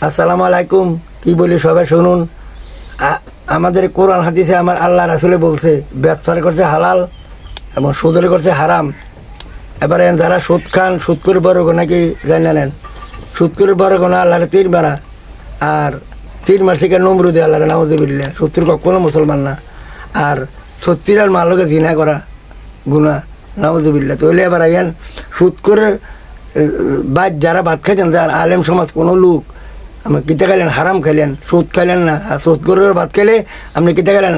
আসসালামু আলাইকুম। কি বলি সবাই শুনুন। আমাদের কোরআন হাদিসে আমার আল্লাহ রাসূলে বলছে ব্যবসা করছে হালাল এবং সুদের করছে হারাম। এবারে যারা সুদ খান, সুদ করে বড় নাকি জানেন নেন, সুদ করে বড় গোনা আল্লাহরে তীর মারা, আর তীর মারছে কেন নমরুদে আল্লাহরে নাউযুবিল্লাহ। সত্তর কখনো মুসলমান না। আর 36 আর মালোকে জিনা করা গুনাহ, নাউযুবিল্লাহ। তাহলে এবার আইয়ান সুদ করে যারা ভাত খাইছেন, যারা আলেম সমাজ কোনো লোক আপনি কিতা খাইলেন? হারাম খাইলেন, সুদ খাইলেন না। আর সুদ করে ভাত খাইলে আপনি কিতা খাইলেন?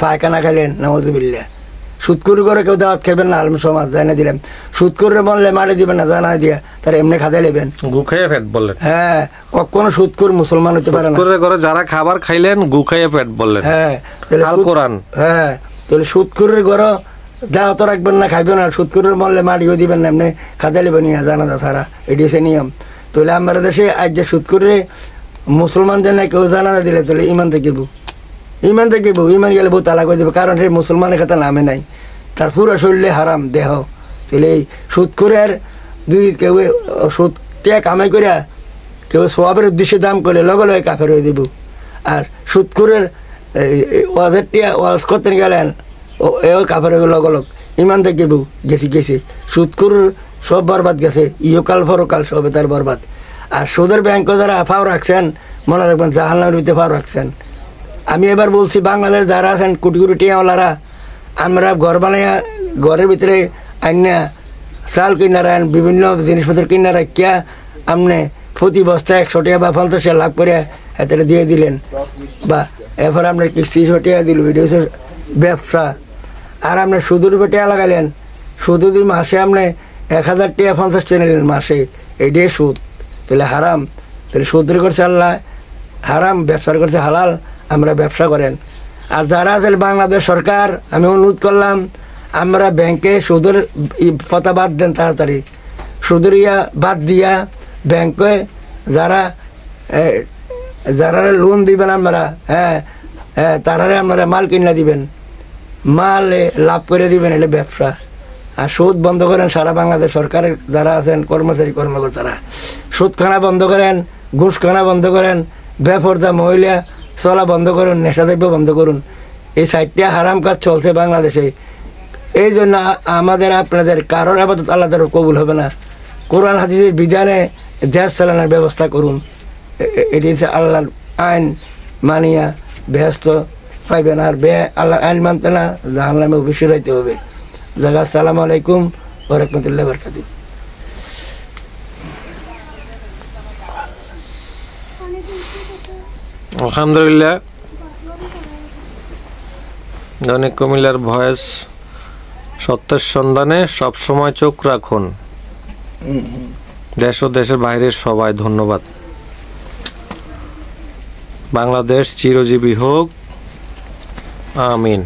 পায়খানা খাইলেন, নাউযুবিল্লাহ। সুদ করে কেউ দাওয়াত খাইবেন না, আলেম সমাজ জানা দিলেন। সুদ করে বললে মারে দিবেন না, জানা দিয়া তার এমনি খাতে নেবেন। গু খাইয়ে পেট বললেন। হ্যাঁ, কখনো সুদ করে মুসলমান হতে পারে না। করে যারা খাবার খাইলেন গু খাইয়ে পেট বললেন। হ্যাঁ, আল কোরআন। হ্যাঁ, তাহলে সুদ করে ঘর দাওয়াত রাখবেন না, খাইবেন না। সুদ করে বললে মারিও দিবেন না, এমনি খাতে নেবেন ইয়া জানা সারা। এটি হচ্ছে নিয়ম। তাহলে আমার দেশে আজ যে সুদ করে মুসলমান যে কেউ জানা না দিলে তাহলে ইমান থেকে বউ, ইমান থেকে বউ, ইমান গেলে বউ তালাক হয়ে দেবে। কারণ সে মুসলমানের কথা নামে নাই, তার পুরো শরীরে হারাম দেহ। তাহলে এই সুদ করে আর দুই কেউ সুদ টিয়া কামাই করে কেউ সবের উদ্দেশ্যে দাম করে লগে লগে কাফের হয়ে দেব। আর সুদ করে ওয়াজের টিয়া ওয়াজ করতে গেলেন এও কাফের হয়ে লগ লগ। ইমান থেকে বউ গেছে সুদ করে সব বরবাদ গেছে, ইহকাল পরকাল সবে তার বরবাদ। আর সুদের ব্যাংক যারা ফাও রাখছেন, মনে রাখবেন জাহান্নামের ভিতরে ফাও রাখছেন। আমি এবার বলছি, বাংলাদেশ যারা আছেন কোটি কোটি টিয়াওয়ালারা, আমরা ঘর বানাইয়া ঘরের ভিতরে আইনা চাল কিনা রাখেন, বিভিন্ন জিনিসপত্র কিনা রাখিয়া আপনি প্রতি বস্তায় 100 টাকা বা 50 টাকা লাভ করে এত দিয়ে দিলেন, বা এরপর আপনার কিস্তি 100 টাকা দিল, এটা হচ্ছে ব্যবসা। আর আপনার সুদের উপর টাকা লাগাইলেন, সুদ মাসে আপনি 1000 টাকা 50 টাকা নিলেন মাসে, এটাই সুদ। তাহলে হারাম। তাহলে সুদের করছে আল্লাহ হারাম, ব্যবসার করছে হালাল। আমরা ব্যবসা করেন। আর যারা আছে বাংলাদেশ সরকার, আমি অনুরোধ করলাম আমরা ব্যাংকে সুদের কথা বাদ দেন, তাড়াতাড়ি সুদের বাদ দিয়া ব্যাংকে যারা লোন দিবেন আমরা, হ্যাঁ হ্যাঁ, তারারে আপনারা মাল কিনা দিবেন, মাল লাভ করে দিবেন, এটা ব্যবসা। আর সুদ বন্ধ করেন। সারা বাংলাদেশ সরকারের যারা আছেন কর্মচারী কর্মকর্তারা, সুদখানা বন্ধ করেন, ঘুষখানা বন্ধ করেন, বেপরদা মহিলা চলা বন্ধ করুন, নেশাদ্রব্য বন্ধ করুন। এই 4টা হারাম কাজ চলছে বাংলাদেশে। এই জন্য আমাদের আপনাদের কারোর আবাদত আল্লাহ তাআলা কবুল হবে না। কোরআন হাদিসের বিধানে দেশ চালানোর ব্যবস্থা করুন। এটি হচ্ছে আল্লাহর আইন মানিয়া বেহেস্ত পাইবেন। আর আল্লাহর আইন মানতে না জাহান্নামে অবশ্যই যাইতে হবে। জায়গা। আসসালামু আলাইকুম ওয়া রাহমাতুল্লাহি ওয়া বারাকাতুহু। আলহামদুলিল্লাহ। দৈনিক কুমিল্লার ভয়েস, সত্যের সন্ধানে সবসময় চোখ রাখুন। দেশ ও দেশের বাইরের সবাই ধন্যবাদ। বাংলাদেশ চিরজীবী হোক, আমিন।